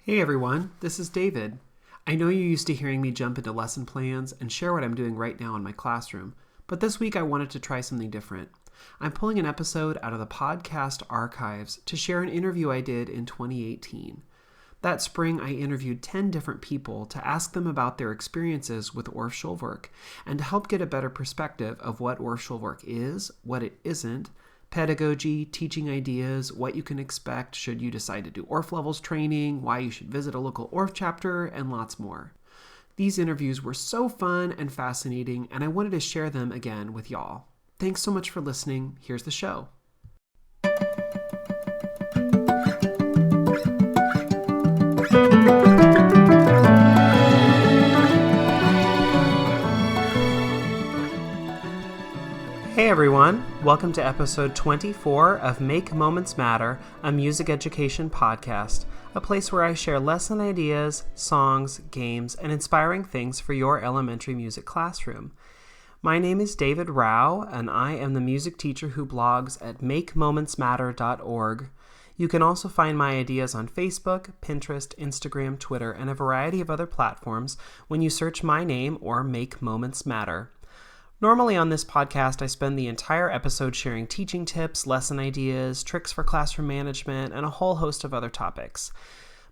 Hey everyone, this is David. I know you're used to hearing me jump into lesson plans and share what I'm doing right now in my classroom, but this week I wanted to try something different. I'm pulling an episode out of the podcast archives to share an interview I did in 2018. That spring, I interviewed 10 different people to ask them about their experiences with Orff Schulwerk and to help get a better perspective of what Orff Schulwerk is, what it isn't, pedagogy, teaching ideas, what you can expect should you decide to do Orff Levels training, why you should visit a local Orff chapter, and lots more. These interviews were so fun and fascinating, and I wanted to share them again with y'all. Thanks so much for listening. Here's the show. Hey everyone, welcome to episode 24 of Make Moments Matter, a music education podcast, a place where I share lesson ideas, songs, games, and inspiring things for your elementary music classroom. My name is David Rao, and I am the music teacher who blogs at makemomentsmatter.org. You can also find my ideas on Facebook, Pinterest, Instagram, Twitter, and a variety of other platforms when you search my name or Make Moments Matter. Normally on this podcast, I spend the entire episode sharing teaching tips, lesson ideas, tricks for classroom management, and a whole host of other topics.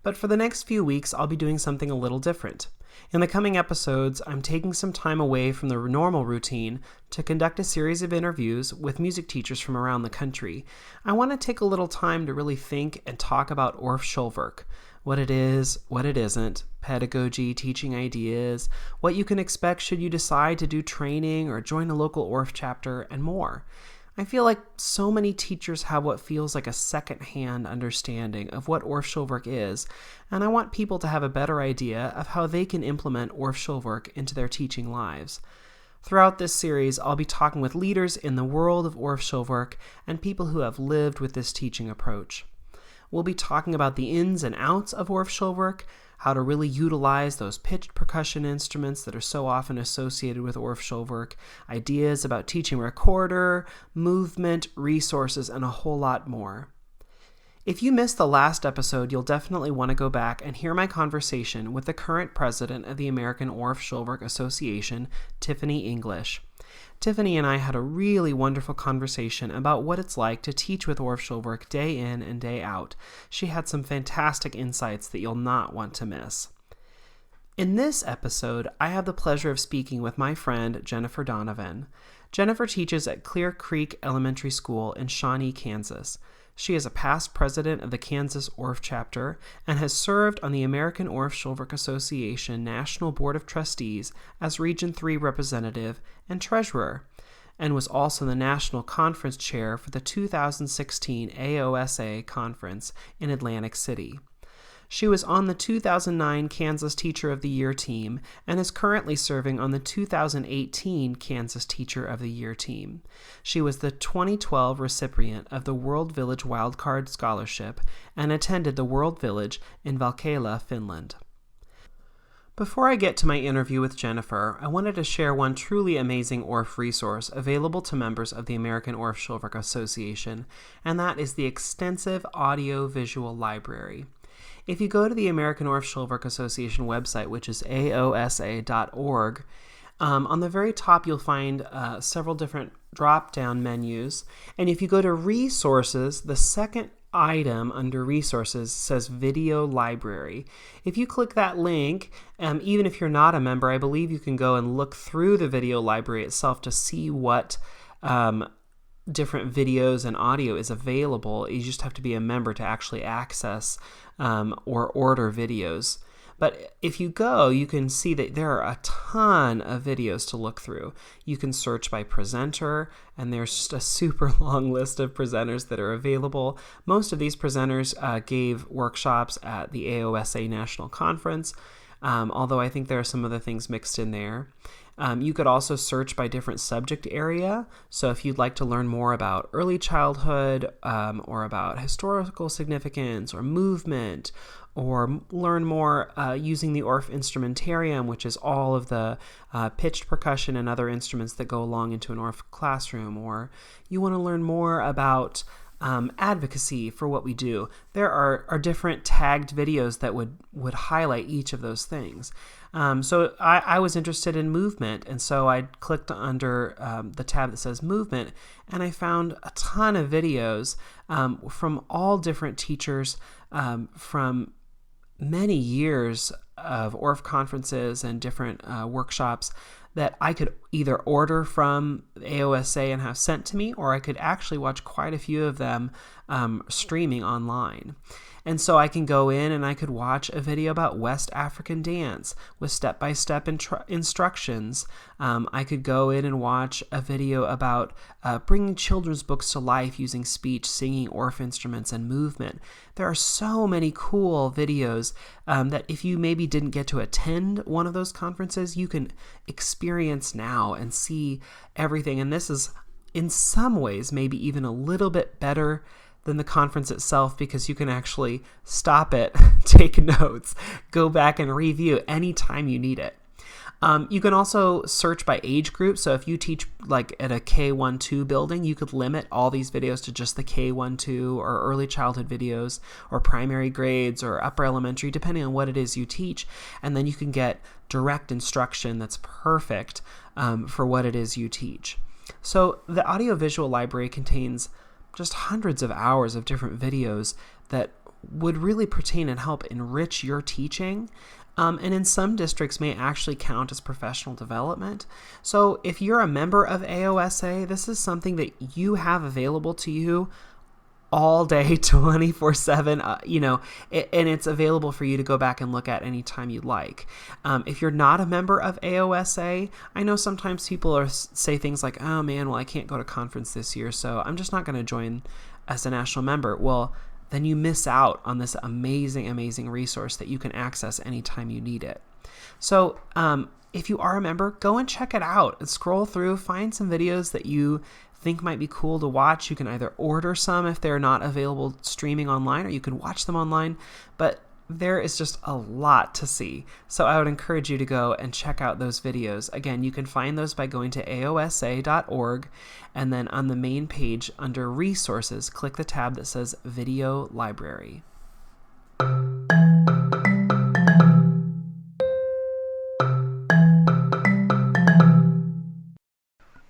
But for the next few weeks, I'll be doing something a little different. In the coming episodes, I'm taking some time away from the normal routine to conduct a series of interviews with music teachers from around the country. I want to take a little time to really think and talk about Orff Schulwerk, what it is, what it isn't, pedagogy, teaching ideas, what you can expect should you decide to do training or join a local Orff chapter, and more. I feel like so many teachers have what feels like a second-hand understanding of what Orff Schulwerk is, and I want people to have a better idea of how they can implement Orff Schulwerk into their teaching lives. Throughout this series, I'll be talking with leaders in the world of Orff Schulwerk and people who have lived with this teaching approach. We'll be talking about the ins and outs of Orff Schulwerk, how to really utilize those pitched percussion instruments that are so often associated with Orff Schulwerk, ideas about teaching recorder, movement, resources, and a whole lot more. If you missed the last episode, you'll definitely want to go back and hear my conversation with the current president of the American Orff Schulwerk Association, Tiffany English. Tiffany and I had a really wonderful conversation about what it's like to teach with Orff Schulwerk day in and day out. She had some fantastic insights that you'll not want to miss. In this episode, I have the pleasure of speaking with my friend Jennifer Donovan. Jennifer teaches at Clear Creek Elementary School in Shawnee, Kansas. She is a past president of the Kansas Orff chapter and has served on the American Orff Schulwerk Association National Board of Trustees as Region 3 representative and treasurer, and was also the national conference chair for the 2016 AOSA conference in Atlantic City. She was on the 2009 Kansas Teacher of the Year team and is currently serving on the 2018 Kansas Teacher of the Year team. She was the 2012 recipient of the World Village Wildcard Scholarship and attended the World Village in Valkeala, Finland. Before I get to my interview with Jennifer, I wanted to share one truly amazing Orff resource available to members of the American Orff Schulwerk Association, and that is the extensive audio-visual library. If you go to the American Orff Schulwerk Association website, which is aosa.org, on the very top you'll find several different drop-down menus. And if you go to Resources, the second item under Resources says Video Library. If you click that link, even if you're not a member, I believe you can go and look through the video library itself to see what different videos and audio is available. You just have to be a member to actually access or order videos. But if you go, you can see that there are a ton of videos to look through. You can search by presenter, and there's just a super long list of presenters that are available. Most of these presenters gave workshops at the AOSA National Conference, although I think there are some other things mixed in there. You could also search by different subject area. So if you'd like to learn more about early childhood or about historical significance or movement, or learn more using the Orff instrumentarium, which is all of the pitched percussion and other instruments that go along into an Orff classroom, or you want to learn more about advocacy for what we do. There are different tagged videos that would highlight each of those things. So I was interested in movement, and so I clicked under the tab that says movement, and I found a ton of videos from all different teachers from many years of Orff conferences and different workshops that I could either order from AOSA and have sent to me, or I could actually watch quite a few of them streaming online. And so I can go in and I could watch a video about West African dance with step-by-step instructions. I could go in and watch a video about bringing children's books to life using speech, singing Orff instruments, and movement. There are so many cool videos that if you maybe didn't get to attend one of those conferences, you can experience now and see everything. And this is, in some ways, maybe even a little bit better than the conference itself, because you can actually stop it, take notes, go back and review anytime you need it. You can also search by age group. So if you teach like at a K-1-2 building, you could limit all these videos to just the K-1-2 or early childhood videos or primary grades or upper elementary, depending on what it is you teach. And then you can get direct instruction that's perfect for what it is you teach. So the audiovisual library contains just hundreds of hours of different videos that would really pertain and help enrich your teaching. And in some districts may actually count as professional development. So if you're a member of AOSA, this is something that you have available to you all day, 24/7, and it's available for you to go back and look at anytime you like. If you're not a member of AOSA, I know sometimes people say things like, oh man, well, I can't go to conference this year, so I'm just not going to join as a national member. Well, then you miss out on this amazing, amazing resource that you can access anytime you need it. So if you are a member, go and check it out and scroll through, find some videos that you think might be cool to watch. You can either order some if they're not available streaming online, or you can watch them online, but there is just a lot to see. So I would encourage you to go and check out those videos. Again, you can find those by going to aosa.org, and then on the main page under resources, click the tab that says Video Library.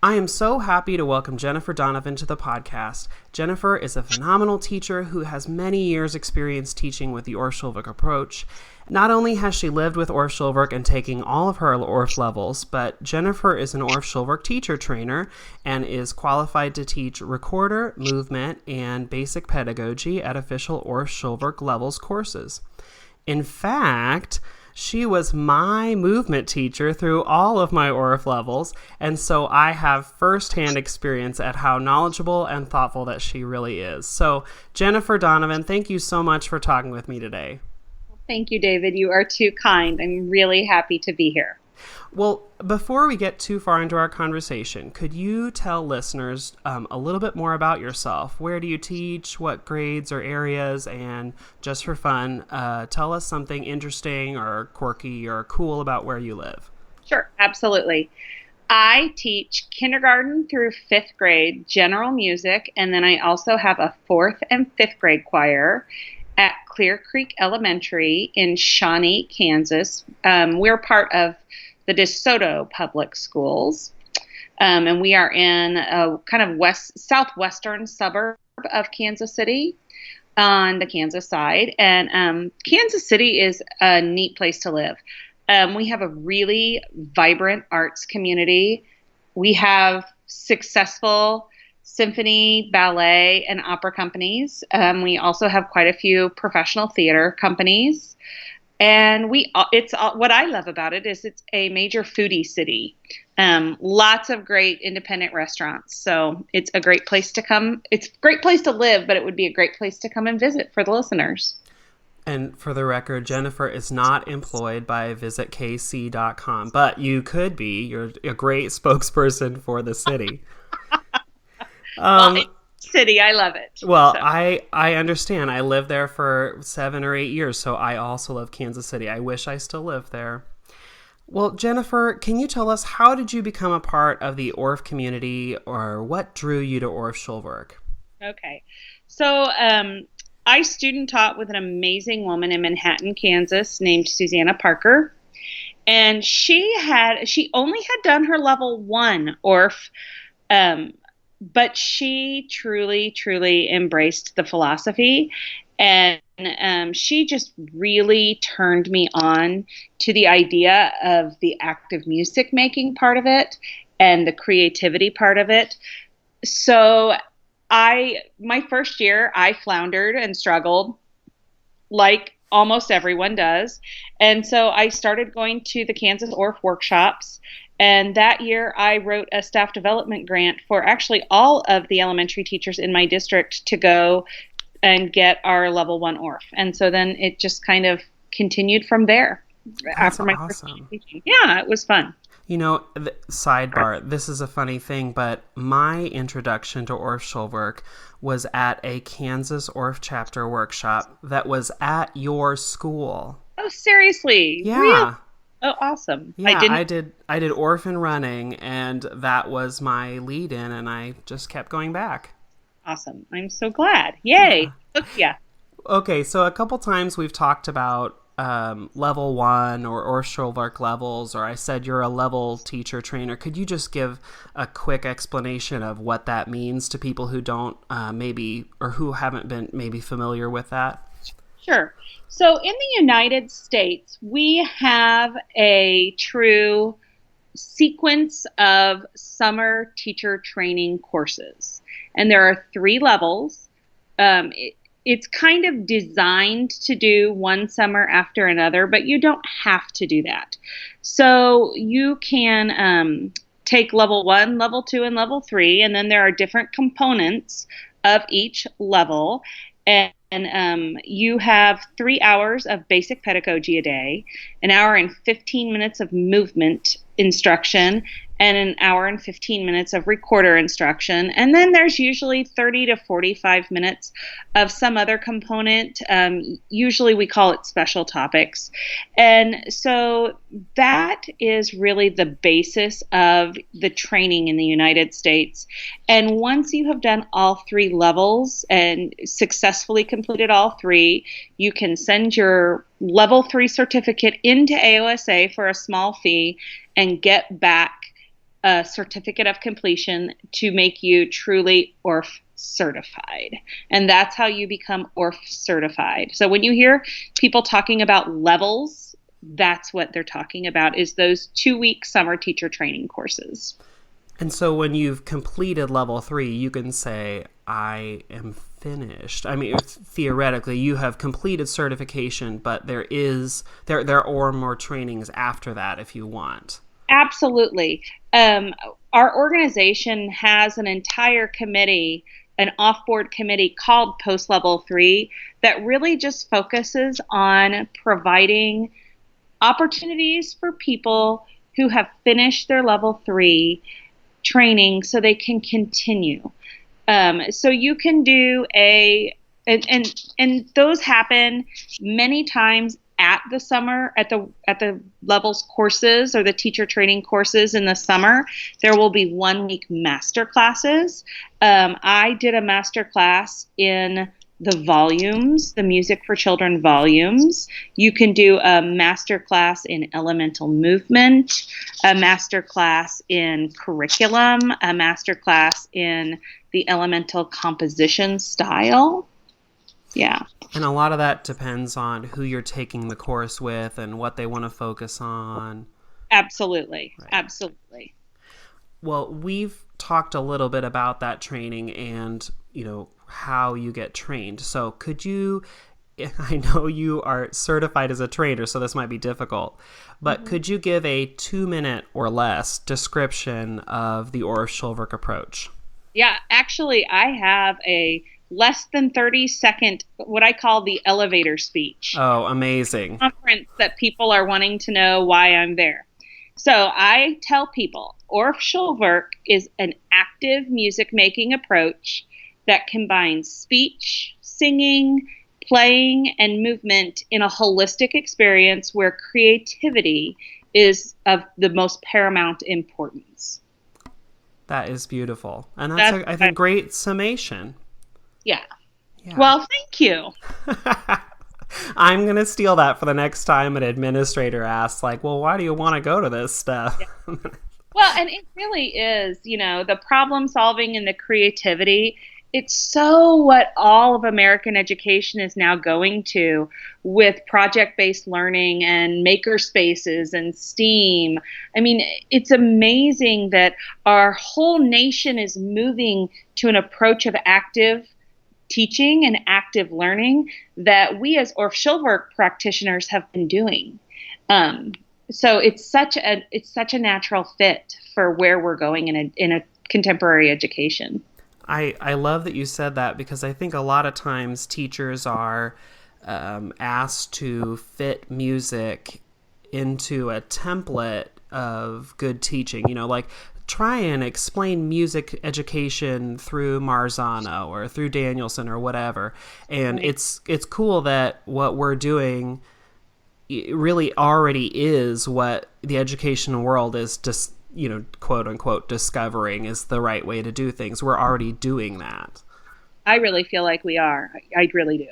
I am so happy to welcome Jennifer Donovan to the podcast. Jennifer is a phenomenal teacher who has many years' experience teaching with the Orff Schulwerk approach. Not only has she lived with Orff Schulwerk and taking all of her Orff levels, but Jennifer is an Orff Schulwerk teacher trainer and is qualified to teach recorder, movement, and basic pedagogy at official Orff Schulwerk levels courses. In fact, she was my movement teacher through all of my Orff levels, and so I have firsthand experience at how knowledgeable and thoughtful that she really is. So, Jennifer Donovan, thank you so much for talking with me today. Thank you, David. You are too kind. I'm really happy to be here. Well, before we get too far into our conversation, could you tell listeners a little bit more about yourself? Where do you teach? What grades or areas? And just for fun, tell us something interesting or quirky or cool about where you live. Sure, absolutely. I teach kindergarten through 5th grade general music, and then I also have a 4th and 5th grade choir at Clear Creek Elementary in Shawnee, Kansas. We're part of the DeSoto Public Schools, and we are in a kind of southwestern suburb of Kansas City on the Kansas side. And Kansas City is a neat place to live. We have a really vibrant arts community. We have successful symphony, ballet, and opera companies. We also have quite a few professional theater companies. And what I love about it is it's a major foodie city. Lots of great independent restaurants. So it's a great place to come. It's a great place to live, but it would be a great place to come and visit for the listeners. And for the record, Jennifer is not employed by visitkc.com, but you could be. You're a great spokesperson for the city. City, I love it. Well, so. I understand. I lived there for 7 or 8 years, so I also love Kansas City. I wish I still lived there. Well, Jennifer, can you tell us, how did you become a part of the Orff community, or what drew you to Orff Schulwerk? Okay. So I student taught with an amazing woman in Manhattan, Kansas, named Susanna Parker. And she only had done her level 1 Orff, um, but she truly, truly embraced the philosophy. And she just really turned me on to the idea of the active music making part of it and the creativity part of it. So my first year, I floundered and struggled like almost everyone does. And so I started going to the Kansas Orff workshops. And that year, I wrote a staff development grant for actually all of the elementary teachers in my district to go and get our level 1 Orff. And so then it just kind of continued from there. That's after my awesome. first teaching. Yeah, it was fun. Sidebar, this is a funny thing, but my introduction to Orff Schulwerk was at a Kansas Orff chapter workshop that was at your school. Oh, seriously? Yeah. Really? Oh, awesome. Yeah, I did orphan running, and that was my lead in, and I just kept going back. Awesome. I'm so glad. Yay. Yeah. Okay, so a couple times we've talked about level 1 or Schulwerk levels, or I said you're a level teacher trainer. Could you just give a quick explanation of what that means to people who don't or who haven't been maybe familiar with that? Sure. So in the United States, we have a true sequence of summer teacher training courses, and there are 3 levels. It's kind of designed to do one summer after another, but you don't have to do that. So you can take level 1, level 2, and level 3, and then there are different components of each level. And you have 3 hours of basic pedagogy a day, an hour and 15 minutes of movement instruction, and an hour and 15 minutes of recorder instruction. And then there's usually 30 to 45 minutes of some other component. Usually we call it special topics. And so that is really the basis of the training in the United States. And once you have done all 3 levels and successfully completed all 3, you can send your level 3 certificate into AOSA for a small fee and get back a certificate of completion to make you truly Orff certified. And that's how you become Orff certified. So when you hear people talking about levels, that's what they're talking about, is those 2-week summer teacher training courses. And so when you've completed level 3, you can say, I am finished. I mean, theoretically, you have completed certification, but there are more trainings after that if you want. Absolutely. Our organization has an entire committee, an off-board committee called Post Level 3 that really just focuses on providing opportunities for people who have finished their level 3 training so they can continue. So you can do and those happen many times at the levels courses or the teacher training courses in the summer. There will be 1-week master classes. I did a master class in the volumes, the Music for Children volumes. You can do a master class in elemental movement, a master class in curriculum, a master class in the elemental composition style. Yeah. And a lot of that depends on who you're taking the course with and what they want to focus on. Absolutely. Right. Absolutely. Well, we've talked a little bit about that training and, how you get trained. So could you, I know you are certified as a trainer, so this might be difficult, but could you give a 2-minute or less description of the Orff Schulwerk approach? Yeah, actually, I have a less than 30-second, what I call the elevator speech. Oh, amazing. Conference that people are wanting to know why I'm there. So I tell people, Orff Schulwerk is an active music-making approach that combines speech, singing, playing, and movement in a holistic experience where creativity is of the most paramount importance. That is beautiful. And that's I think, great summation. Yeah. Yeah. Well, thank you. I'm going to steal that for the next time an administrator asks, like, well, why do you want to go to this stuff? Yeah. Well, and it really is, the problem solving and the creativity. It's so what all of American education is now going to with project-based learning and maker spaces and STEAM. I mean, it's amazing that our whole nation is moving to an approach of active teaching and active learning that we as Orff Schulwerk practitioners have been doing. So it's such a natural fit for where we're going in a contemporary education. I love that you said that, because I think a lot of times teachers are asked to fit music into a template of good teaching. Like, try and explain music education through Marzano or through Danielson or whatever. And it's cool that what we're doing really already is what the educational world is just, quote unquote, discovering is the right way to do things. We're already doing that. I really feel like we are. I really do.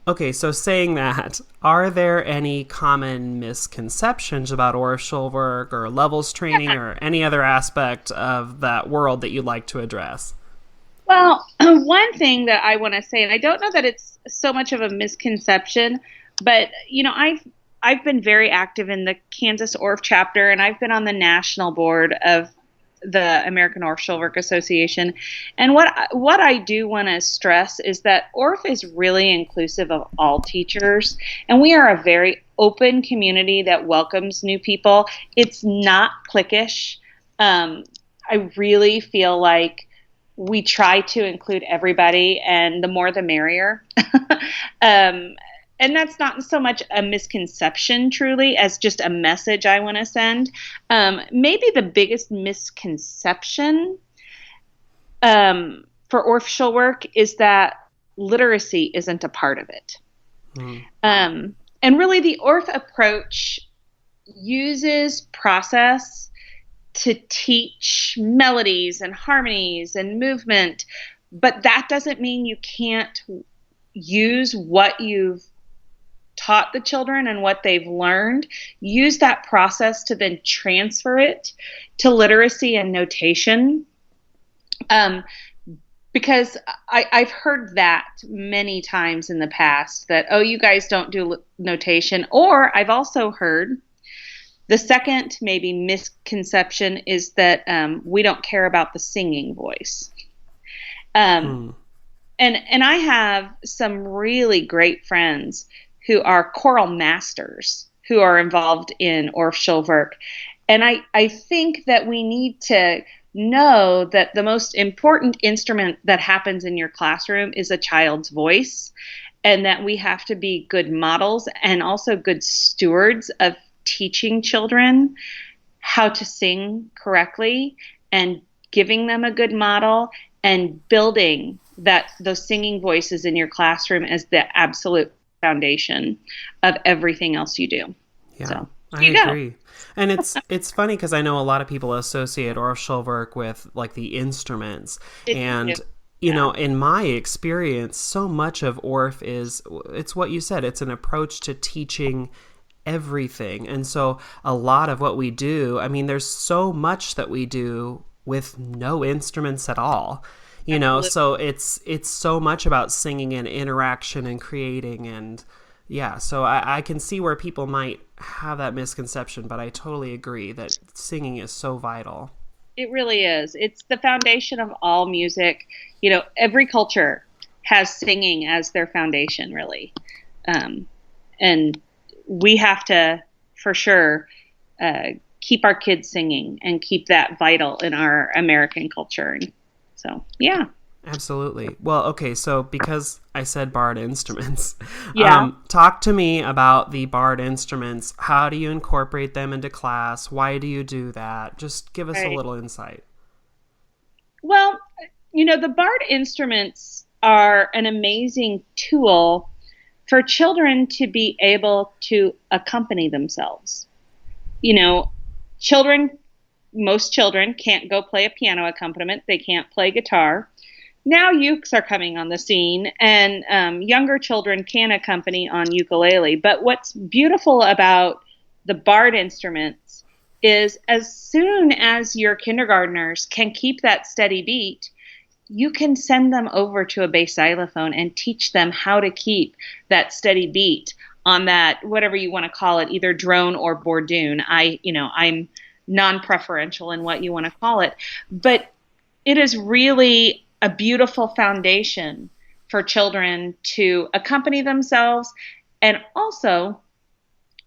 Okay, so saying that, are there any common misconceptions about Orff Schulwerk or levels training or any other aspect of that world that you'd like to address? Well, one thing that I want to say, and I don't know that it's so much of a misconception, but I've been very active in the Kansas Orff chapter, and I've been on the national board of the American Orff Schulwerk Association. And what I do want to stress is that Orff is really inclusive of all teachers, and we are a very open community that welcomes new people. It's not cliquish. I really feel like we try to include everybody, and the more the merrier. And that's not so much a misconception, truly, as just a message I want to send. Maybe the biggest misconception for Orff Schulwerk is that literacy isn't a part of it. And really, the Orff approach uses process to teach melodies and harmonies and movement, but that doesn't mean you can't use what you've taught the children and what they've learned, use that process to then transfer it to literacy and notation. Because I've heard that many times in the past, that, oh, you guys don't do notation. Or I've also heard the second maybe misconception is that we don't care about the singing voice. And I have some really great friends who are choral masters who are involved in Orff Schulwerk. And I think that we need to know that the most important instrument that happens in your classroom is a child's voice, and that we have to be good models and also good stewards of teaching children how to sing correctly and giving them a good model and building those singing voices in your classroom as the absolute foundation of everything else you do. Yeah, so, I agree. And it's funny because I know a lot of people associate Orff Schulwerk with like the instruments. You know, in my experience, so much of Orff it's what you said, it's an approach to teaching everything. And so a lot of what we do, I mean, there's so much that we do with no instruments at all. You know, so it's so much about singing and interaction and creating, and so I can see where people might have that misconception, but I totally agree that singing is so vital. It really is. It's the foundation of all music. You know, every culture has singing as their foundation, really. And we have to, for sure, keep our kids singing and keep that vital in our American culture. And so, yeah. Absolutely. Well, okay, so because I said barred instruments, yeah. Talk to me about the barred instruments. How do you incorporate them into class? Why do you do that? Just give us a little insight. Well, you know, the barred instruments are an amazing tool for children to be able to accompany themselves. You know, most children can't go play a piano accompaniment. They can't play guitar. now ukes are coming on the scene, and younger children can accompany on ukulele. But what's beautiful about the barred instruments is as soon as your kindergartners can keep that steady beat, you can send them over to a bass xylophone and teach them how to keep that steady beat on that, whatever you want to call it, either drone or bourdoon. I'm non-preferential in what you want to call it, but it is really a beautiful foundation for children to accompany themselves and also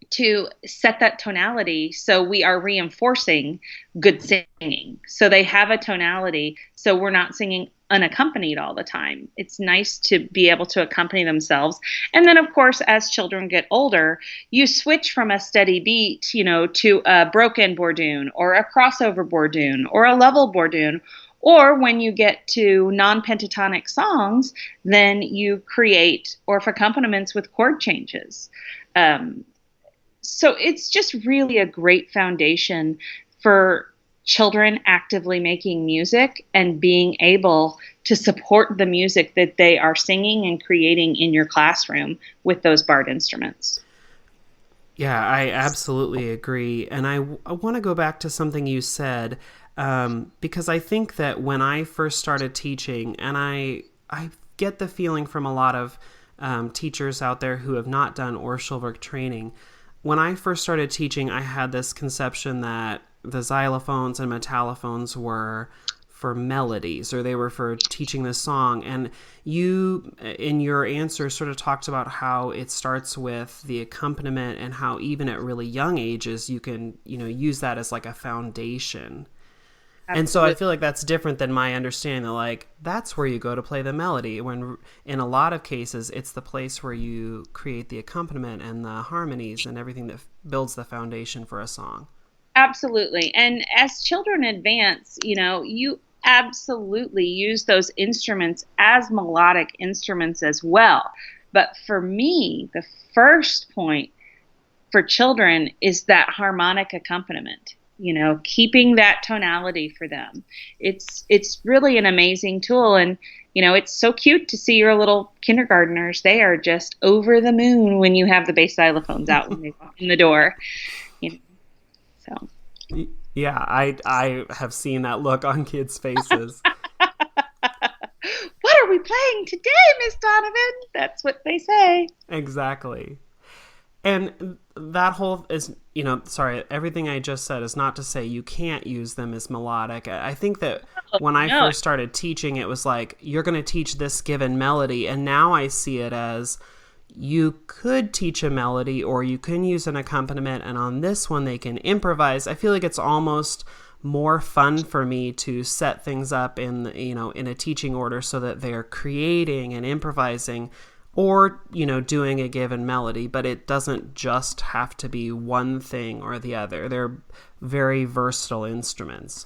to set that tonality. So we are reinforcing good singing. So they have a tonality. So we're not singing unaccompanied all the time. It's nice to be able to accompany themselves. And then, of course, as children get older, you switch from a steady beat, to a broken bourdoon or a crossover bourdoon or a level bourdoon. Or when you get to non-pentatonic songs, then you create Orff accompaniments with chord changes. So it's just really a great foundation for children actively making music and being able to support the music that they are singing and creating in your classroom with those barred instruments. Yeah, I absolutely agree. And I want to go back to something you said, because I think that when I first started teaching, and I get the feeling from a lot of teachers out there who have not done Orff Schulwerk training, when I first started teaching, I had this conception that the xylophones and metallophones were for melodies, or they were for teaching the song. And you, in your answer, sort of talked about how it starts with the accompaniment and how even at really young ages, you can, use that as like a foundation. Absolutely. And so I feel like that's different than my understanding that that's where you go to play the melody, when in a lot of cases it's the place where you create the accompaniment and the harmonies and everything that builds the foundation for a song. Absolutely. And as children advance, you absolutely use those instruments as melodic instruments as well. But for me, the first point for children is that harmonic accompaniment. Keeping that tonality for them. It's really an amazing tool. And, it's so cute to see your little kindergartners. They are just over the moon when you have the bass xylophones out when they walk in the door. So. Yeah, I have seen that look on kids' faces. What are we playing today, Miss Donovan? That's what they say. Exactly. And that whole is, everything I just said is not to say you can't use them as melodic. I think that when I first started teaching, it was like, you're going to teach this given melody. And now I see it as you could teach a melody or you can use an accompaniment. And on this one, they can improvise. I feel like it's almost more fun for me to set things up in a teaching order so that they're creating and improvising, or, doing a given melody, but it doesn't just have to be one thing or the other. They're very versatile instruments.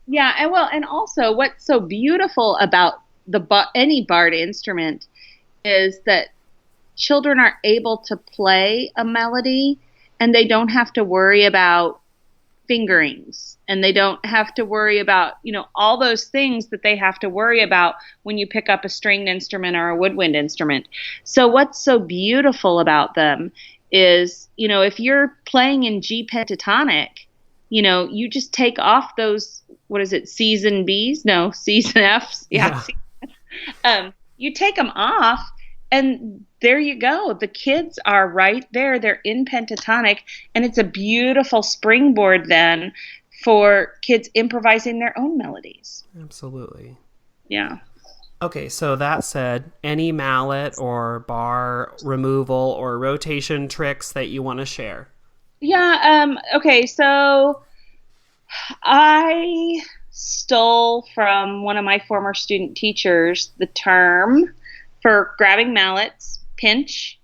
Yeah, and also what's so beautiful about any barred instrument is that children are able to play a melody and they don't have to worry about fingerings, and they don't have to worry about, all those things that they have to worry about when you pick up a stringed instrument or a woodwind instrument. So what's so beautiful about them is, if you're playing in G pentatonic, you just take off those, C's and B's? No, C's and F's. Yeah. You take them off, and there you go. The kids are right there. They're in pentatonic, and it's a beautiful springboard then for kids improvising their own melodies. Absolutely. Yeah. Okay, so that said, any mallet or bar removal or rotation tricks that you want to share? Yeah, okay, so I stole from one of my former student teachers the term for grabbing mallets: pinch,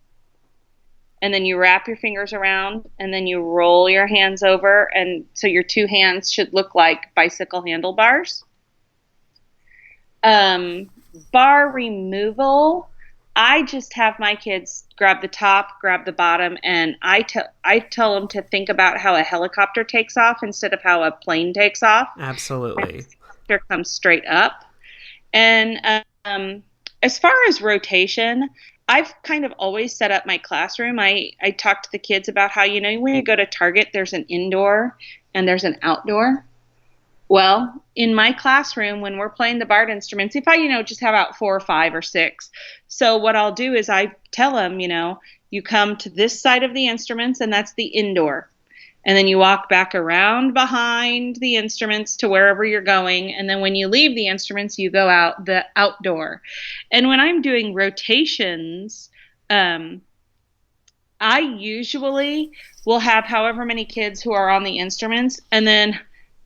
and then you wrap your fingers around, and then you roll your hands over, and so your two hands should look like bicycle handlebars. Bar removal, I just have my kids grab the top, grab the bottom, and I tell them to think about how a helicopter takes off instead of how a plane takes off. Absolutely. The helicopter comes straight up. And As far as rotation, I've kind of always set up my classroom. I talk to the kids about how, when you go to Target, there's an indoor and there's an outdoor. Well, in my classroom, when we're playing the barred instruments, if I, just have out 4 or 5 or 6. So what I'll do is I tell them, you come to this side of the instruments and that's the indoor. And then you walk back around behind the instruments to wherever you're going. And then when you leave the instruments, you go out the outdoor. And when I'm doing rotations, I usually will have however many kids who are on the instruments, and then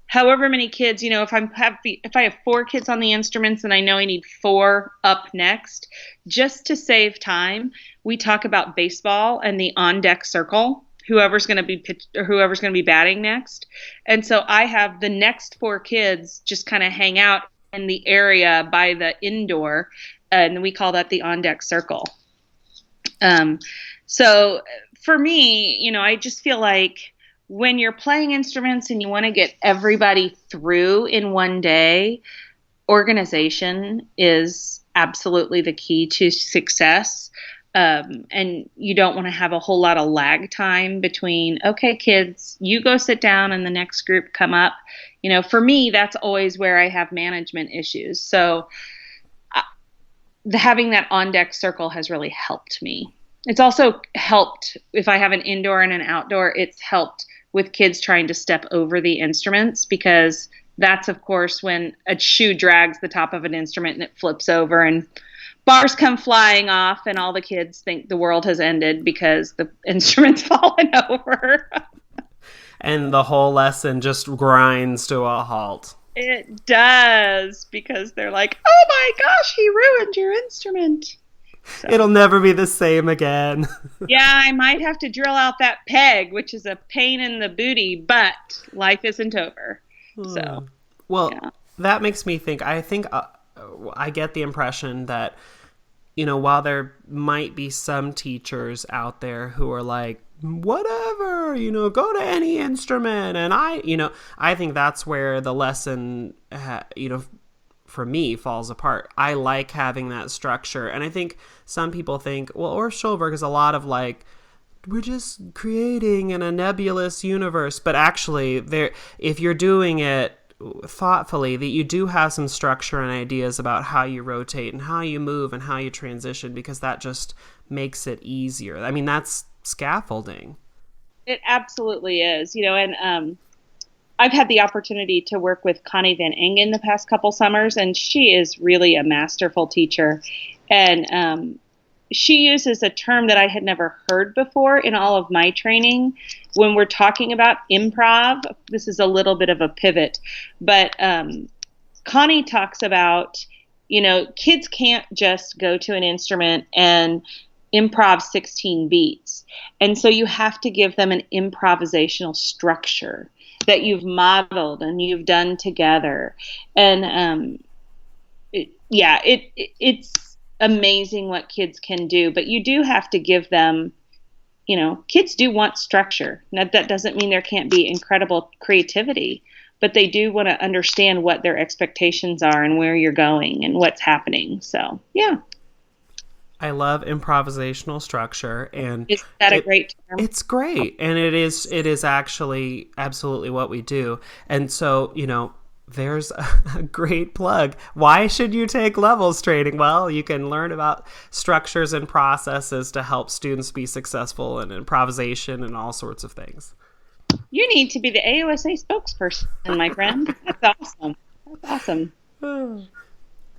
however many kids, if I have 4 kids on the instruments and I know I need 4 up next, just to save time, we talk about baseball and the on deck circle. Whoever's going to be pitched or whoever's going to be batting next. And so I have the next 4 kids just kind of hang out in the area by the indoor, and we call that the on deck circle. So for me, I just feel like when you're playing instruments and you want to get everybody through in one day, organization is absolutely the key to success. And you don't want to have a whole lot of lag time between, okay, kids, you go sit down and the next group come up. For me, that's always where I have management issues. So having that on deck circle has really helped me. It's also helped if I have an indoor and an outdoor, it's helped with kids trying to step over the instruments, because that's, of course, when a shoe drags the top of an instrument and it flips over and bars come flying off and all the kids think the world has ended because the instrument's fallen over. And the whole lesson just grinds to a halt. It does, because they're like, oh my gosh, he ruined your instrument. So, it'll never be the same again. Yeah, I might have to drill out that peg, which is a pain in the booty, but life isn't over. So, well, yeah. That makes me think, I get the impression that, while there might be some teachers out there who are like, whatever, go to any instrument. And I think that's where the lesson, for me, falls apart. I like having that structure. And I think some people think, well, Orff Schulwerk is a lot of like, we're just creating in a nebulous universe. But actually, if you're doing it thoughtfully, that you do have some structure and ideas about how you rotate and how you move and how you transition, because that just makes it easier. I mean, that's scaffolding. It absolutely is, and I've had the opportunity to work with Connie Van Engen the past couple summers, and she is really a masterful teacher. And she uses a term that I had never heard before in all of my training when we're talking about improv. This is a little bit of a pivot, but Connie talks about, kids can't just go to an instrument and improv 16 beats. And so you have to give them an improvisational structure that you've modeled and you've done together. And it's amazing what kids can do, but you do have to give them, kids do want structure. Now, that doesn't mean there can't be incredible creativity, but they do want to understand what their expectations are and where you're going and what's happening. So, yeah. I love improvisational structure, and is that a great term? It's great, and it is actually absolutely what we do. And so, there's a great plug. Why should you take levels training? Well, you can learn about structures and processes to help students be successful in improvisation and all sorts of things. You need to be the AUSA spokesperson, my friend. That's awesome. That's awesome.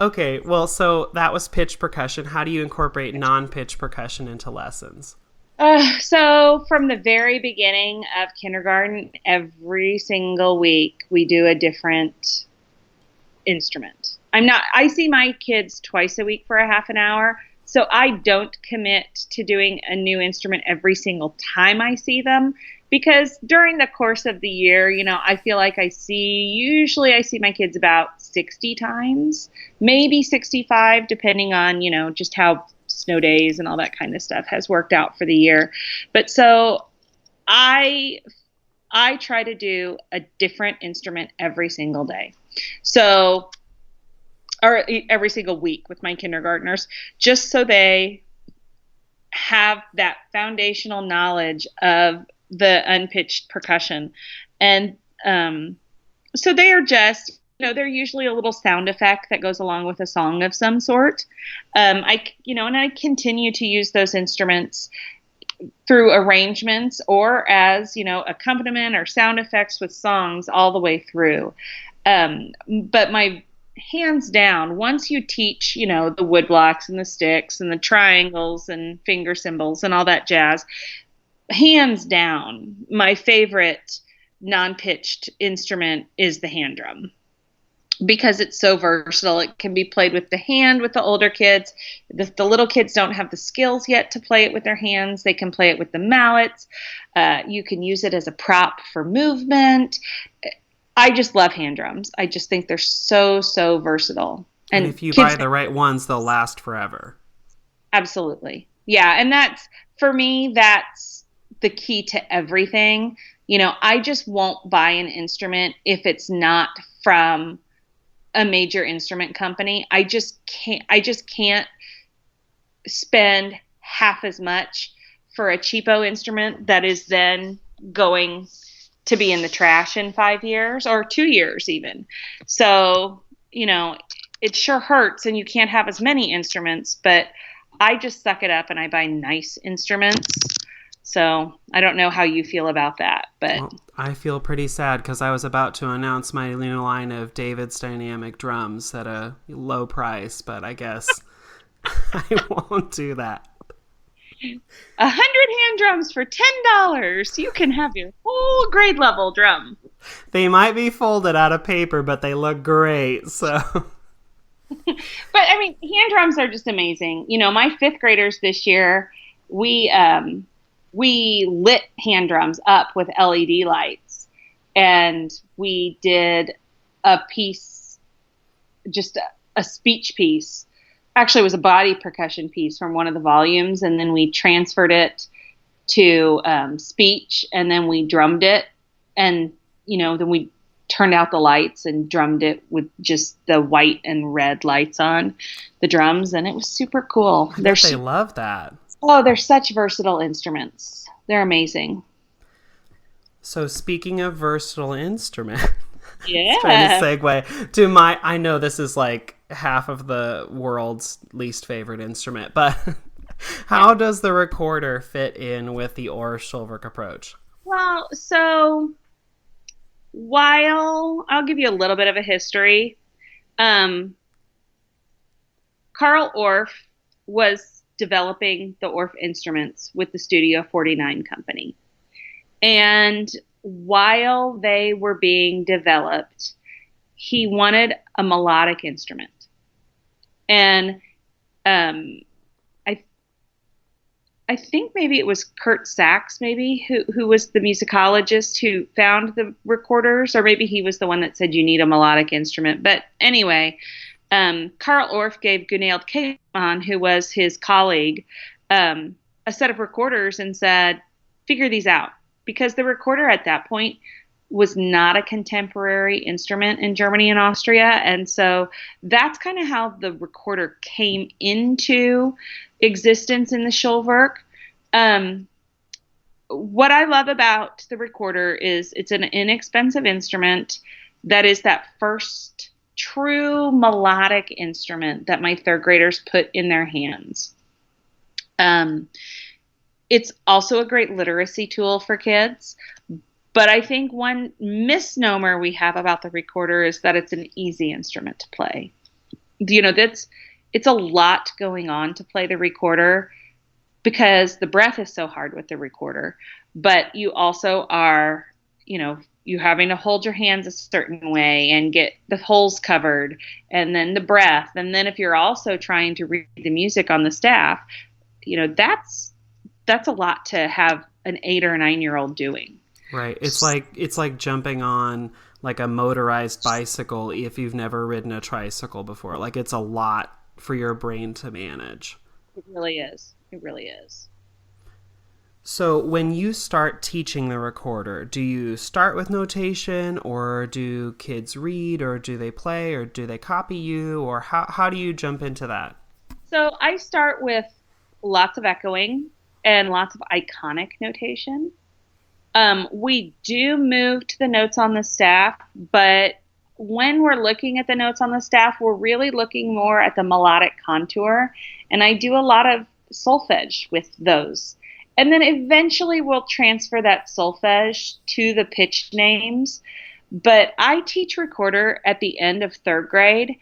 Okay, well, so that was pitch percussion. How do you incorporate non-pitch percussion into lessons? So from the very beginning of kindergarten, every single week we do a different instrument. I see my kids twice a week for a half an hour, so I don't commit to doing a new instrument every single time I see them, because during the course of the year, I feel like usually I see my kids about 60 times, maybe 65, depending on, just how snow days and all that kind of stuff has worked out for the year. But so I try to do a different instrument every single day. So or every single week with my kindergartners, just so they have that foundational knowledge of the unpitched percussion. And so they are just, they're usually a little sound effect that goes along with a song of some sort. And I continue to use those instruments through arrangements or as, accompaniment or sound effects with songs all the way through. But my hands down, once you teach, the wood blocks and the sticks and the triangles and finger cymbals and all that jazz, hands down, my favorite non-pitched instrument is the hand drum, because it's so versatile. It can be played with the hand with the older kids. The little kids don't have the skills yet to play it with their hands. They can play it with the mallets. You can use it as a prop for movement. I just love hand drums. I just think they're so, so versatile. And if you buy the right ones, they'll last forever. Absolutely. Yeah. And for me, that's the key to everything. I just won't buy an instrument if it's not from a major instrument company. I just can't spend half as much for a cheapo instrument that is then going to be in the trash in 5 years or 2 years even. So, it sure hurts and you can't have as many instruments, but I just suck it up and I buy nice instruments. So I don't know how you feel about that, but well, I feel pretty sad because I was about to announce my new line of David's Dynamic drums at a low price, but I guess I won't do that. 100 hand drums for $10. You can have your whole grade level drum. They might be folded out of paper, but they look great. So, but I mean, hand drums are just amazing. My fifth graders this year, we lit hand drums up with LED lights, and we did a piece, just a speech piece. Actually, it was a body percussion piece from one of the volumes, and then we transferred it to speech, and then we drummed it, and then we turned out the lights and drummed it with just the white and red lights on the drums, and it was super cool. They love that. Oh, they're such versatile instruments. They're amazing. So speaking of versatile instrument, yeah, trying to segue to I know this is like half of the world's least favorite instrument, but how does the recorder fit in with the Orff Schulwerk approach? Well, so while I'll give you a little bit of a history, Carl Orff was developing the Orff instruments with the Studio 49 company. And while they were being developed, he wanted a melodic instrument. And I think maybe it was Kurt Sachs, maybe, who was the musicologist who found the recorders, or maybe he was the one that said you need a melodic instrument. But anyway, Carl Orff gave Gunhild Kagemann, who was his colleague, a set of recorders and said, figure these out. Because the recorder at that point was not a contemporary instrument in Germany and Austria. And so that's kind of how the recorder came into existence in the Schulwerk. What I love about the recorder is it's an inexpensive instrument that is that first true melodic instrument that my third graders put in their hands. It's also a great literacy tool for kids. But I think one misnomer we have about the recorder is that it's an easy instrument to play. It's a lot going on to play the recorder because the breath is so hard with the recorder. But you also are, you're having to hold your hands a certain way and get the holes covered, and then the breath. And then if you're also trying to read the music on the staff, that's a lot to have an 8 or 9-year-old doing. Right. It's like jumping on like a motorized bicycle if you've never ridden a tricycle before. Like, it's a lot for your brain to manage. It really is. It really is. So when you start teaching the recorder, do you start with notation, or do kids read, or do they play, or do they copy you, or how do you jump into that? So I start with lots of echoing and lots of iconic notation. We do move to the notes on the staff, but when we're looking at the notes on the staff, we're really looking more at the melodic contour. And I do a lot of solfege with those. And then eventually we'll transfer that solfege to the pitch names. But I teach recorder at the end of third grade.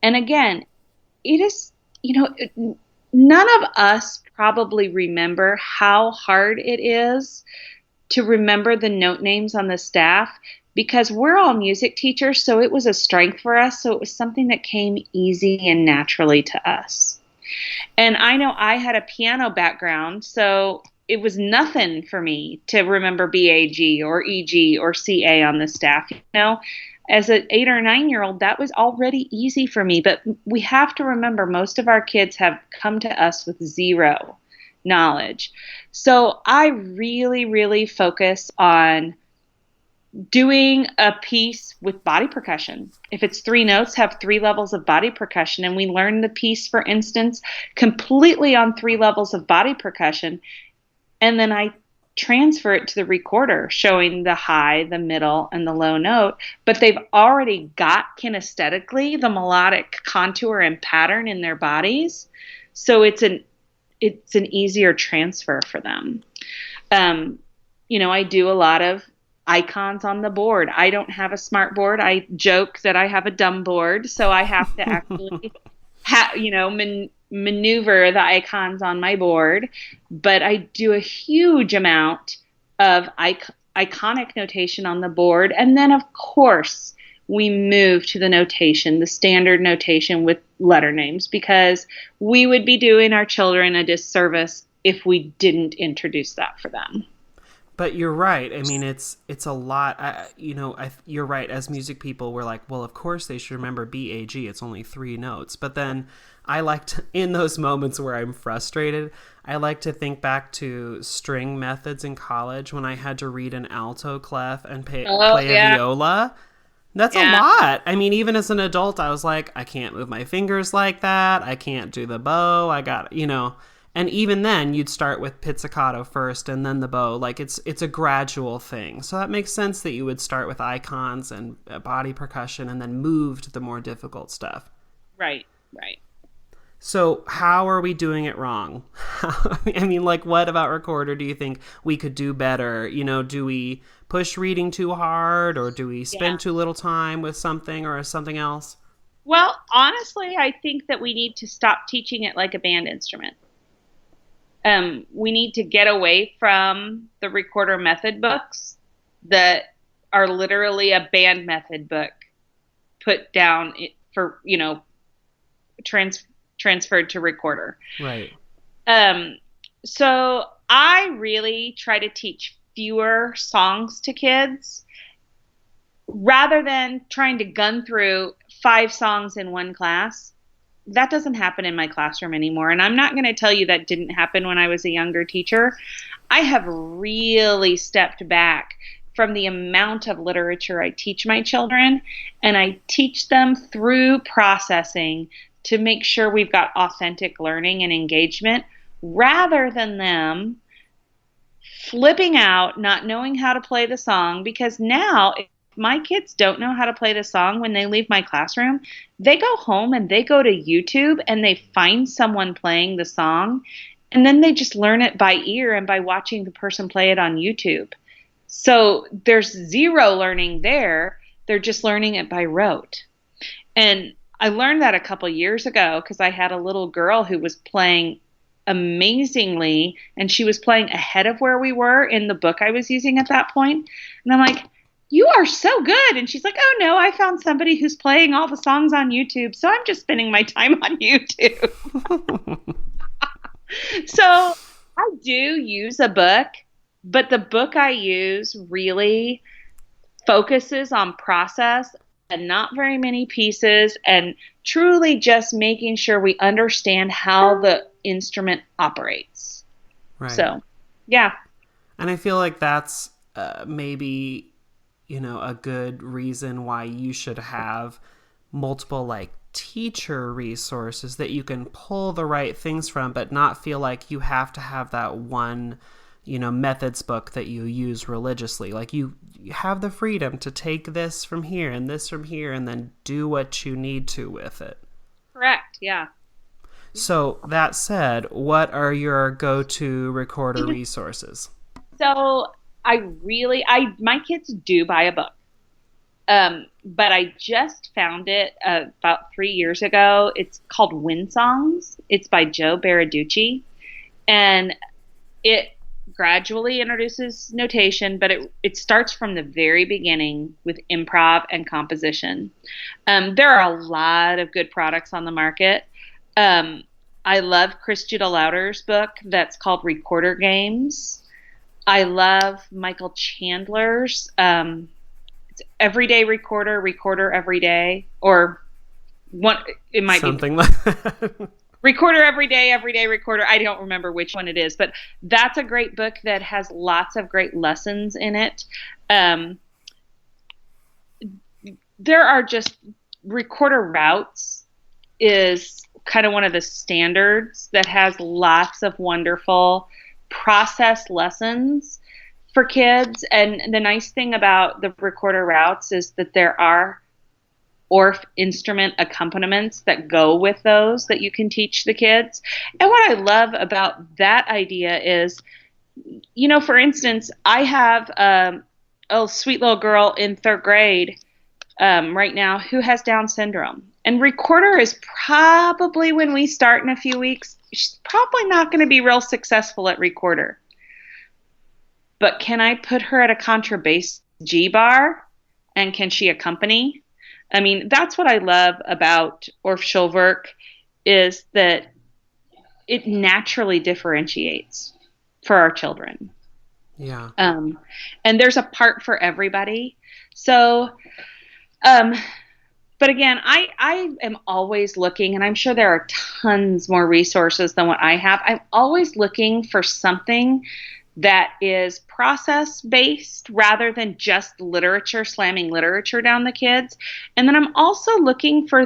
And again, it is, none of us probably remember how hard it is to remember the note names on the staff, because we're all music teachers, so it was a strength for us. So it was something that came easy and naturally to us. And I know I had a piano background, so it was nothing for me to remember BAG or EG or CA on the staff. As an 8 or 9-year-old, that was already easy for me. But we have to remember most of our kids have come to us with zero knowledge. So I really, really focus on doing a piece with body percussion. If it's 3 notes, have 3 levels of body percussion. And we learn the piece, for instance, completely on 3 levels of body percussion. And then I transfer it to the recorder, showing the high, the middle, and the low note. But they've already got kinesthetically the melodic contour and pattern in their bodies. So it's an easier transfer for them. I do a lot of icons on the board. I don't have a smart board. I joke that I have a dumb board, so I have to actually maneuver the icons on my board. But I do a huge amount of iconic notation on the board. And then, of course, we move to the notation, the standard notation with letter names, because we would be doing our children a disservice if we didn't introduce that for them. But you're right. I mean, it's a lot. You're right. As music people, we're like, well, of course they should remember BAG. It's only 3 notes. But then I like to, in those moments where I'm frustrated, I like to think back to string methods in college when I had to read an alto clef and play a viola. That's a lot. I mean, even as an adult, I was like, I can't move my fingers like that. I can't do the bow. I got, And even then, you'd start with pizzicato first and then the bow. Like, it's a gradual thing. So that makes sense that you would start with icons and body percussion and then move to the more difficult stuff. Right. So how are we doing it wrong? I mean, what about recorder do you think we could do better? Do we push reading too hard, or do we spend too little time with something or something else? Well, honestly, I think that we need to stop teaching it like a band instrument. We need to get away from the recorder method books that are literally a band method book put down for, transferred to recorder. Right. So I really try to teach fewer songs to kids rather than trying to gun through 5 songs in one class. That doesn't happen in my classroom anymore. And I'm not going to tell you that didn't happen when I was a younger teacher. I have really stepped back from the amount of literature I teach my children, and I teach them through processing to make sure we've got authentic learning and engagement, rather than them flipping out, not knowing how to play the song. Because now, if my kids don't know how to play the song when they leave my classroom, they go home and they go to YouTube and they find someone playing the song, and then they just learn it by ear and by watching the person play it on YouTube. So there's zero learning there. They're just learning it by rote. And I learned that a couple years ago because I had a little girl who was playing amazingly, and she was playing ahead of where we were in the book I was using at that point. And I'm like, you are so good. And she's like, oh no, I found somebody who's playing all the songs on YouTube, so I'm just spending my time on YouTube. So I do use a book, but the book I use really focuses on process and not very many pieces, and truly just making sure we understand how the instrument operates. Right. So, yeah. And I feel like that's maybe, a good reason why you should have multiple like teacher resources that you can pull the right things from, but not feel like you have to have that one, methods book that you use religiously. Like you have the freedom to take this from here and this from here and then do what you need to with it. Correct. Yeah. So that said, what are your go-to recorder resources? So my kids do buy a book. But I just found it about 3 years ago. It's called Wind Songs. It's by Joe Baraducci. And it gradually introduces notation, but it starts from the very beginning with improv and composition. There are a lot of good products on the market. I love Chris Judah Lauder's book that's called Recorder Games. I love Michael Chandler's it's Everyday Recorder Every Day, or one. It might something be like that. Recorder Everyday Recorder. I don't remember which one it is, but that's a great book that has lots of great lessons in it. There are just recorder routes is kind of one of the standards that has lots of wonderful process lessons for kids. And the nice thing about the recorder routes is that there are Orff instrument accompaniments that go with those that you can teach the kids. And what I love about that idea is, for instance, I have a sweet little girl in 3rd grade right now who has Down syndrome. And recorder is probably, when we start in a few weeks, she's probably not going to be real successful at recorder. But can I put her at a contrabass G bar, and can she accompany? I mean, that's what I love about Orff Schulwerk, is that it naturally differentiates for our children. Yeah. And there's a part for everybody. So, but again, I am always looking, and I'm sure there are tons more resources than what I have. I'm always looking for something that is process-based rather than just literature, slamming literature down the kids. And then I'm also looking for,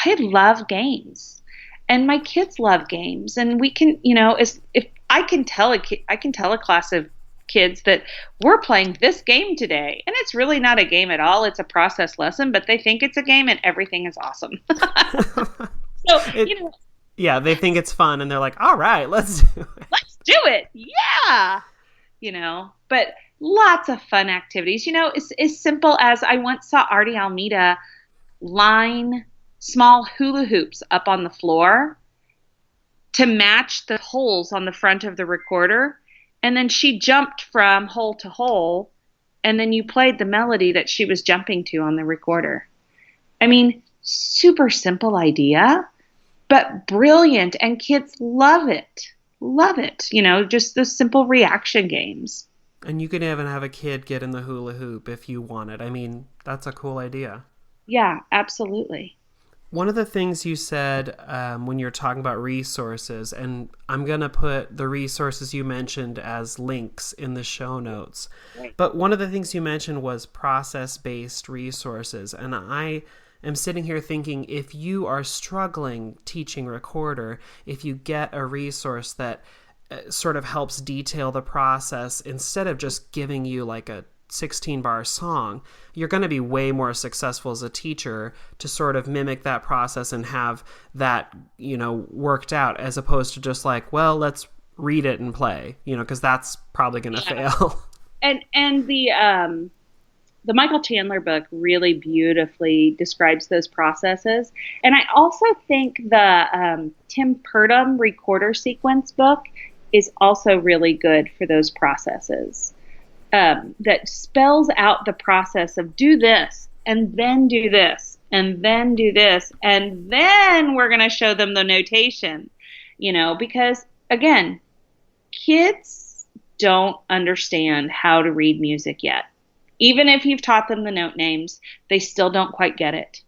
I love games, and my kids love games. And we can, if I can tell a class of kids that we're playing this game today, and it's really not a game at all. It's a process lesson, but they think it's a game, and everything is awesome. So, yeah, they think it's fun, and they're like, all right, let's do it. Let's do it. Yeah. But lots of fun activities. It's as simple as I once saw Artie Almeida line small hula hoops up on the floor to match the holes on the front of the recorder. And then she jumped from hole to hole, and then you played the melody that she was jumping to on the recorder. I mean, super simple idea, but brilliant, and kids love it. Love it. Just the simple reaction games. And you can even have a kid get in the hula hoop if you want it. I mean, that's a cool idea. Yeah, absolutely. One of the things you said when you're talking about resources, and I'm going to put the resources you mentioned as links in the show notes, Right. But one of the things you mentioned was process-based resources. And I am sitting here thinking, if you are struggling teaching recorder, if you get a resource that sort of helps detail the process instead of just giving you like a 16-bar song, you're going to be way more successful as a teacher to sort of mimic that process and have that, worked out, as opposed to just like, well, let's read it and play, because that's probably going to fail. And the Michael Chandler book really beautifully describes those processes. And I also think the Tim Purdom recorder sequence book is also really good for those processes. That spells out the process of do this, and then do this, and then do this, and then we're going to show them the notation, because, again, kids don't understand how to read music yet. Even if you've taught them the note names, they still don't quite get it.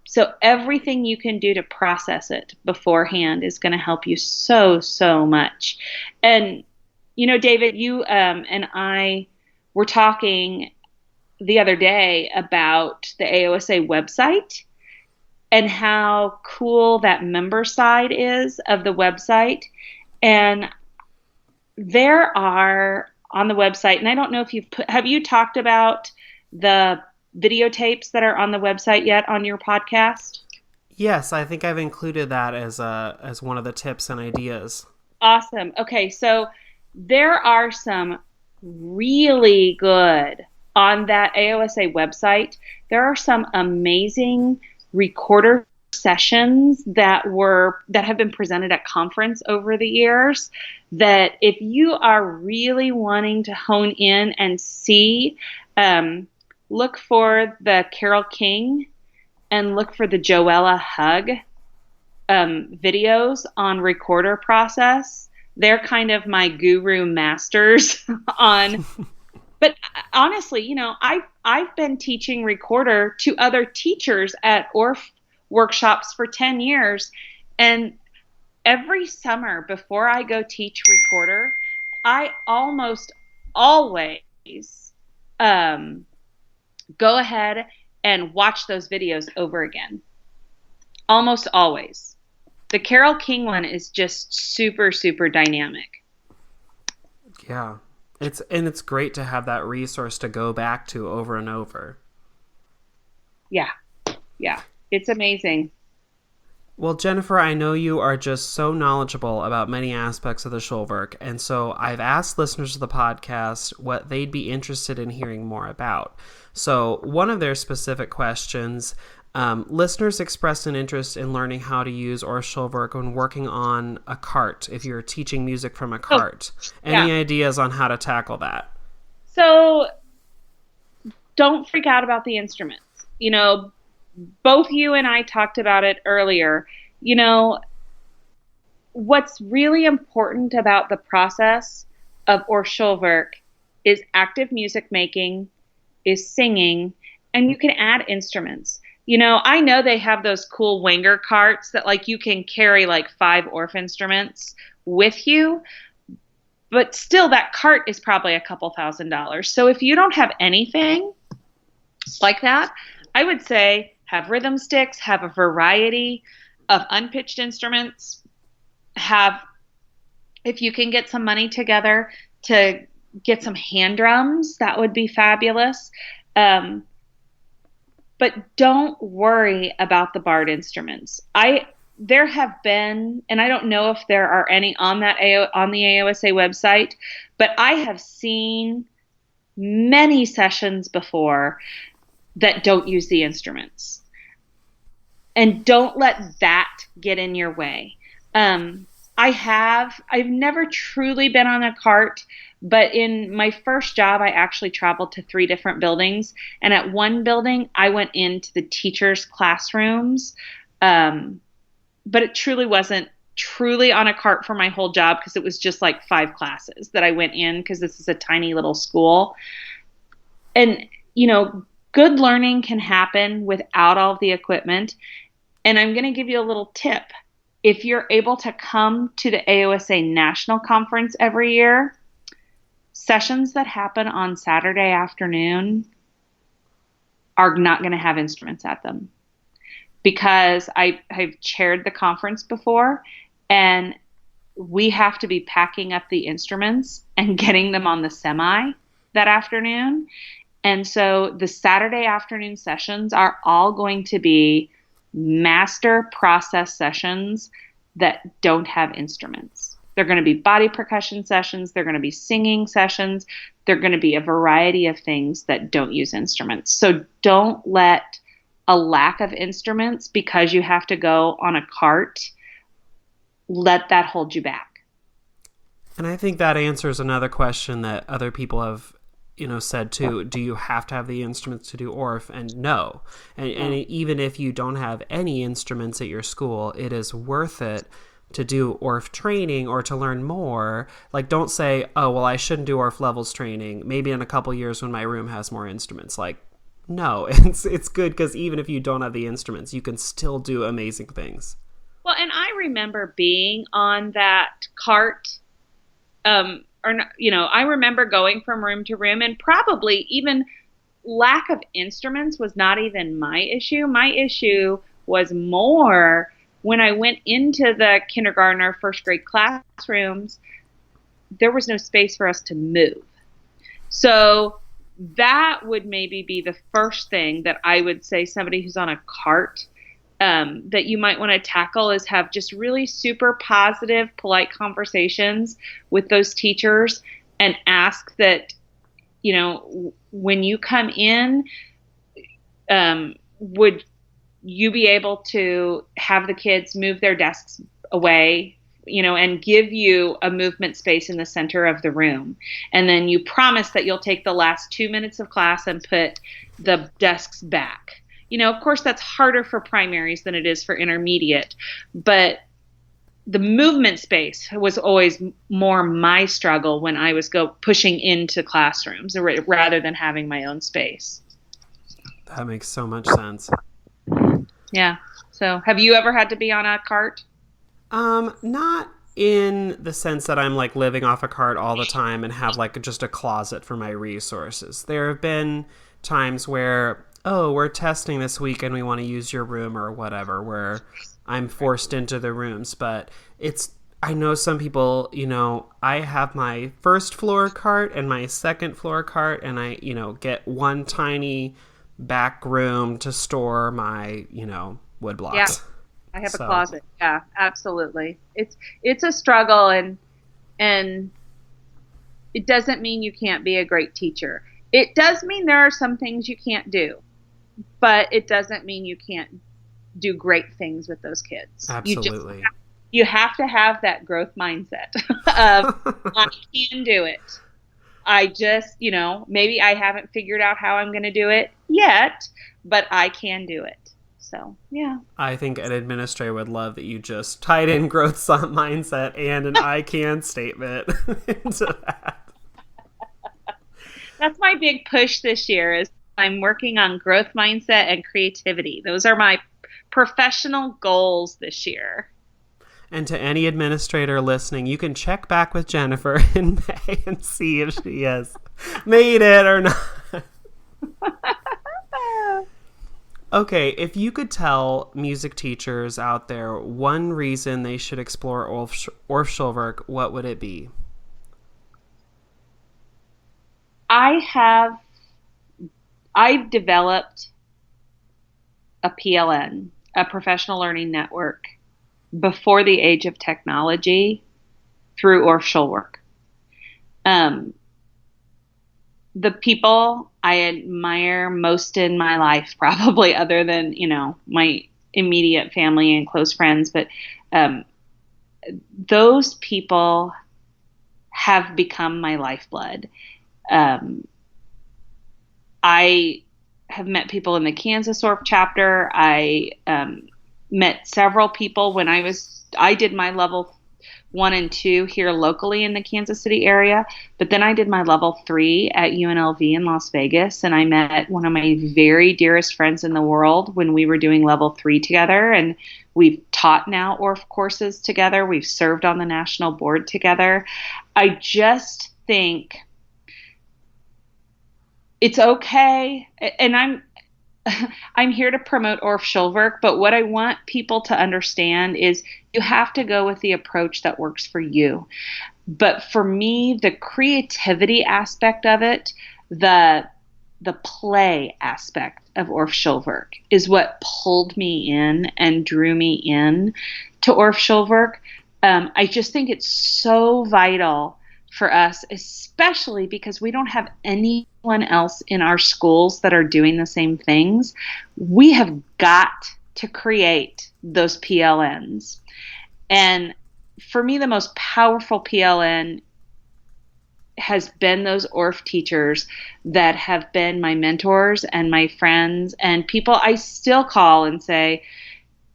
So everything you can do to process it beforehand is going to help you so, so much. And David, you and I were talking the other day about the AOSA website and how cool that member side is of the website. And there are on the website, and I don't know if have you talked about the videotapes that are on the website yet on your podcast? Yes, I think I've included that as one of the tips and ideas. Awesome. Okay, so there are some really good on that AOSA website. There are some amazing recorder sessions that have been presented at conference over the years, that if you are really wanting to hone in and see, look for the Carole King and look for the Joella Hug videos on recorder process. They're kind of my guru masters on. But honestly, I've been teaching recorder to other teachers at Orff workshops for 10 years. And every summer before I go teach recorder, I almost always go ahead and watch those videos over again. Almost always. The Carole King one is just super, super dynamic. Yeah. It's great to have that resource to go back to over and over. Yeah. Yeah. It's amazing. Well, Jennifer, I know you are just so knowledgeable about many aspects of the Schulwerk, and so I've asked listeners of the podcast what they'd be interested in hearing more about. So one of their specific questions, listeners expressed an interest in learning how to use Orff Schulwerk when working on a cart, if you're teaching music from a cart. Any ideas on how to tackle that? So don't freak out about the instruments. Both you and I talked about it earlier. What's really important about the process of Orff Schulwerk is active music making, is singing, and you can add instruments. I know they have those cool Wenger carts that you can carry 5 Orff instruments with you, but still that cart is probably a couple $1,000s. So if you don't have anything like that, I would say have rhythm sticks, have a variety of unpitched instruments, if you can get some money together to get some hand drums, that would be fabulous. But don't worry about the barred instruments. There have been, and I don't know if there are any on the AOSA website, but I have seen many sessions before that don't use the instruments. And don't let that get in your way. I've never truly been on a cart, but in my first job, I actually traveled to 3 different buildings. And at one building, I went into the teachers' classrooms. But it truly wasn't truly on a cart for my whole job, because it was just 5 classes that I went in, because this is a tiny little school. And, good learning can happen without all of the equipment. And I'm going to give you a little tip. If you're able to come to the AOSA National Conference every year, sessions that happen on Saturday afternoon are not going to have instruments at them. Because I've chaired the conference before, and we have to be packing up the instruments and getting them on the semi that afternoon. And so the Saturday afternoon sessions are all going to be master process sessions that don't have instruments. They're going to be body percussion sessions. They're going to be singing sessions. They're going to be a variety of things that don't use instruments. So don't let a lack of instruments, because you have to go on a cart, let that hold you back. And I think that answers another question that other people have said too. Do you have to have the instruments to do Orff? And no. And even if you don't have any instruments at your school, it is worth it to do Orff training or to learn more. Don't say, oh, well, I shouldn't do Orff levels training. Maybe in a couple years when my room has more instruments. No, it's good, because even if you don't have the instruments, you can still do amazing things. Well, and I remember being on that cart or not, I remember going from room to room, and probably even lack of instruments was not even my issue. My issue was more when I went into the kindergarten or first grade classrooms, there was no space for us to move. So that would maybe be the first thing that I would say somebody who's on a cart that you might want to tackle is have just really super positive, polite conversations with those teachers and ask that, when you come in, would you be able to have the kids move their desks away, and give you a movement space in the center of the room. And then you promise that you'll take the last 2 minutes of class and put the desks back. Of course, that's harder for primaries than it is for intermediate, but the movement space was always more my struggle when I was pushing into classrooms rather than having my own space. That makes so much sense. Yeah. So have you ever had to be on a cart? Not in the sense that I'm like living off a cart all the time and have like just a closet for my resources. There have been times where, we're testing this week and we want to use your room or whatever, where I'm forced into the rooms. But I know some people, I have my first floor cart and my second floor cart, and I, get one tiny back room to store my, wood blocks. Yeah. I have a closet. Yeah, absolutely. It's a struggle, and it doesn't mean you can't be a great teacher. It does mean there are some things you can't do, but it doesn't mean you can't do great things with those kids. Absolutely. You have to have that growth mindset of I can do it. I just, maybe I haven't figured out how I'm going to do it yet, but I can do it. So, yeah. I think an administrator would love that you just tied in growth mindset and an I can statement into that. That's my big push this year is I'm working on growth mindset and creativity. Those are my professional goals this year. And to any administrator listening, you can check back with Jennifer in May and see if she has made it or not. Okay, if you could tell music teachers out there one reason they should explore Orff Schulwerk, what would it be? I've developed a PLN, a professional learning network, before the age of technology through Orff Schulwerk. The people I admire most in my life, probably other than, my immediate family and close friends, but those people have become my lifeblood. I have met people in the Kansas Orff chapter. I met several people when I did my level 1 and 2 here locally in the Kansas City area, but then I did my level 3 at UNLV in Las Vegas, and I met one of my very dearest friends in the world when we were doing level 3 together, and we've taught now Orff courses together. We've served on the national board together. I just think it's okay, and I'm here to promote Orff Schulwerk, but what I want people to understand is you have to go with the approach that works for you. But for me, the creativity aspect of it, the play aspect of Orff Schulwerk is what pulled me in and drew me in to Orff Schulwerk. I just think it's so vital for us, especially because we don't have anyone else in our schools that are doing the same things. We have got to create those PLNs. And for me, the most powerful PLN has been those Orff teachers that have been my mentors and my friends and people I still call and say,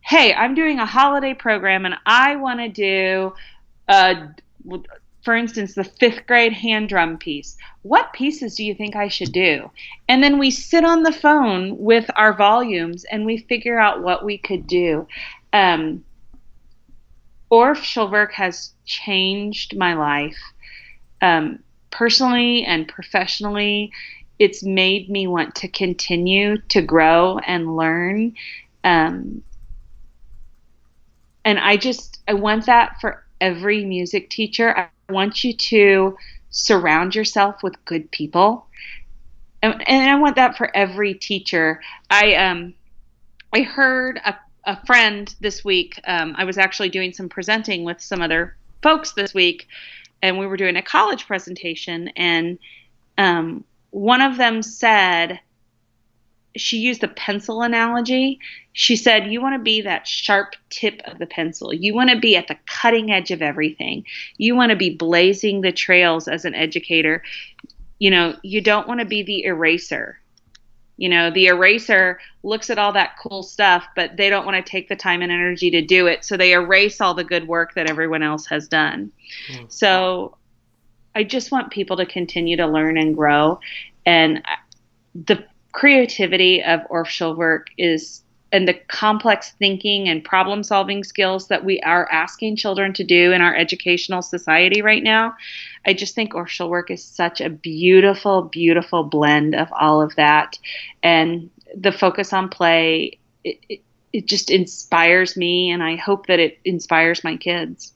hey, I'm doing a holiday program and I want to do for instance, the 5th grade hand drum piece. What pieces do you think I should do? And then we sit on the phone with our volumes and we figure out what we could do. Orff Schulwerk has changed my life. personally and professionally, it's made me want to continue to grow and learn. And I want that for every music teacher. I want you to surround yourself with good people. And I want that for every teacher. I heard a friend this week. I was actually doing some presenting with some other folks this week, and we were doing a college presentation, and one of them said, she used the pencil analogy. She said, you want to be that sharp tip of the pencil. You want to be at the cutting edge of everything. You want to be blazing the trails as an educator. You don't want to be the eraser. The eraser looks at all that cool stuff, but they don't want to take the time and energy to do it. So they erase all the good work that everyone else has done. So I just want people to continue to learn and grow. And the creativity of Orff Schulwerk and the complex thinking and problem solving skills that we are asking children to do in our educational society right now. I just think Orff Schulwerk is such a beautiful, beautiful blend of all of that. And the focus on play, it just inspires me, and I hope that it inspires my kids.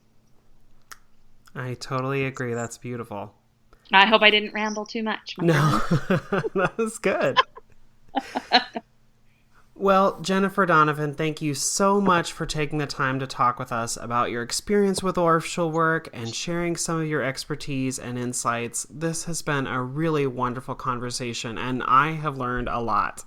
I totally agree. That's beautiful. I hope I didn't ramble too much. No, that was good. Well, Jennifer Donovan, thank you so much for taking the time to talk with us about your experience with Orff Schulwerk and sharing some of your expertise and insights. This has been a really wonderful conversation, and I have learned a lot.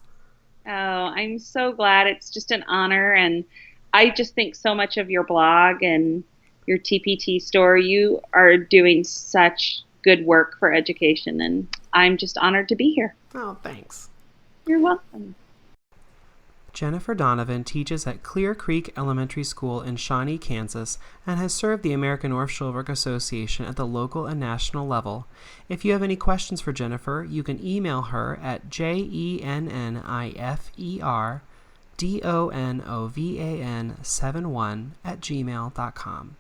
Oh, I'm so glad. It's just an honor, and I just think so much of your blog and your TPT store. You are doing such good work for education, and I'm just honored to be here. Oh, thanks. You're welcome. Jennifer Donovan teaches at Clear Creek Elementary School in Shawnee, Kansas, and has served the American Orff Schulwerk Association at the local and national level. If you have any questions for Jennifer, you can email her at jenniferdonovan71@gmail.com.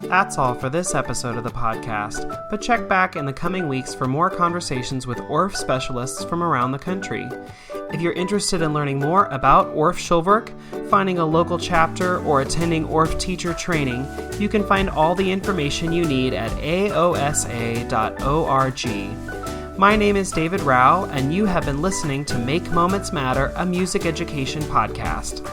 That's all for this episode of the podcast, but check back in the coming weeks for more conversations with Orff specialists from around the country. If you're interested in learning more about Orff Schulwerk, finding a local chapter, or attending Orff teacher training, you can find all the information you need at aosa.org. My name is David Rao, and you have been listening to Make Moments Matter, a music education podcast.